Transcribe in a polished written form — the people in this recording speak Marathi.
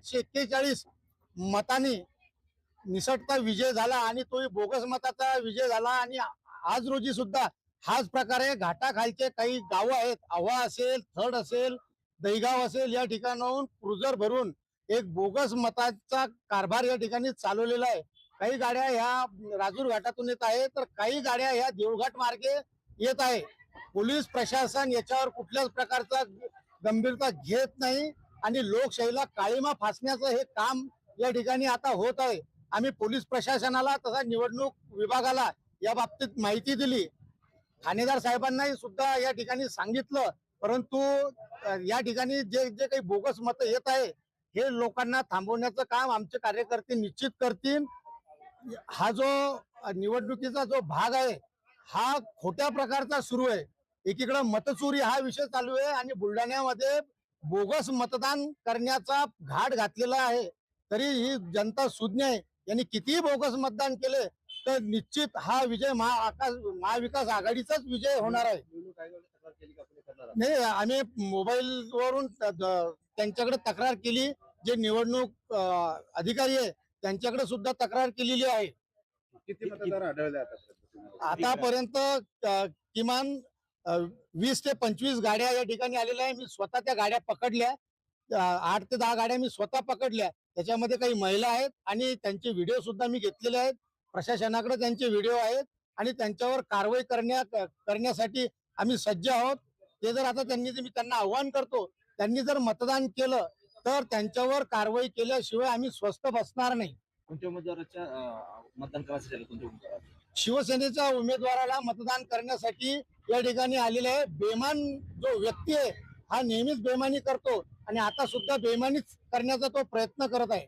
141 मतांनी निसटता विजय झाला आणि तोही बोगस मताचा विजय झाला। आणि आज रोजी सुद्धा हाच प्रकारे घाटाखालचे काही गावं आहेत, आव्हा असेल, थड असेल, दहीगाव असेल, या ठिकाणाहून क्रुझर भरून एक बोगस मताचा कारभार या ठिकाणी चालवलेला आहे। काही गाड्या ह्या राजूर घाटातून येत आहे, तर काही गाड्या ह्या देवघाट मार्गे येत आहे। पोलीस प्रशासन याच्यावर कुठल्याच प्रकारचा गंभीरता घेत नाही आणि लोकशाहीला काळीमा फासण्याचं हे काम या ठिकाणी आता होत आहे। आम्ही पोलीस प्रशासनाला तसा निवडणूक विभागाला या बाबतीत माहिती दिली, ठाणेदार साहेबांनाही सुद्धा या ठिकाणी सांगितलं, परंतु या ठिकाणी जे जे काही बोगस मतं येत आहे हे लोकांना थांबवण्याचं काम आमचे कार्यकर्ते निश्चित करतील। हा जो निवडणुकीचा जो भाग आहे हा खोट्या प्रकारचा सुरू आहे। एकीकडे मतचोरी हा विषय चालू आहे आणि बुलढाण्यामध्ये बोगस मतदान करण्याचा घाट घातलेला आहे। तरी ही जनता सुज्ञ आहे, यांनी कितीही बोगस मतदान केले तर निश्चित हा विजय महाविकास आघाडीचाच विजय होणार आहे। नाही, आम्ही मोबाईलवरून त्यांच्याकडे तक्रार केली, जे निवडणूक अधिकारी आहे त्यांच्याकडे सुद्धा तक्रार केलेली आहे। किती मतदार आढळले आतापर्यंत किमान 20 ते 25 गाड्या या ठिकाणी आलेल्या आहे। मी स्वतः त्या गाड्या पकडल्या, 8 ते 10 गाड्या मी स्वतः पकडल्या। त्याच्यामध्ये काही महिला आहेत आणि त्यांचे व्हिडिओ सुद्धा मी घेतलेले आहेत। प्रशासनाकडे त्यांचे व्हिडिओ आहेत आणि त्यांच्यावर कारवाई करण्यासाठी आम्ही सज्ज आहोत। ते जर आता मी त्यांना आव्हान करतो, त्यांनी जर मतदान केलं तर त्यांच्यावर कारवाई केल्याशिवाय आम्ही स्वस्थ बसणार नाही। कोणत्या उमेदवाराच्या मतदान करायचं कोणत्या उमेदवार? शिवसेनेच्या उमेदवाराला मतदान करण्यासाठी या ठिकाणी आलेले आहे। बेमान जो व्यक्ती आहे हा नेहमीच बेमानी करतो आणि आता सुद्धा बेमानीच करण्याचा तो प्रयत्न करत आहे।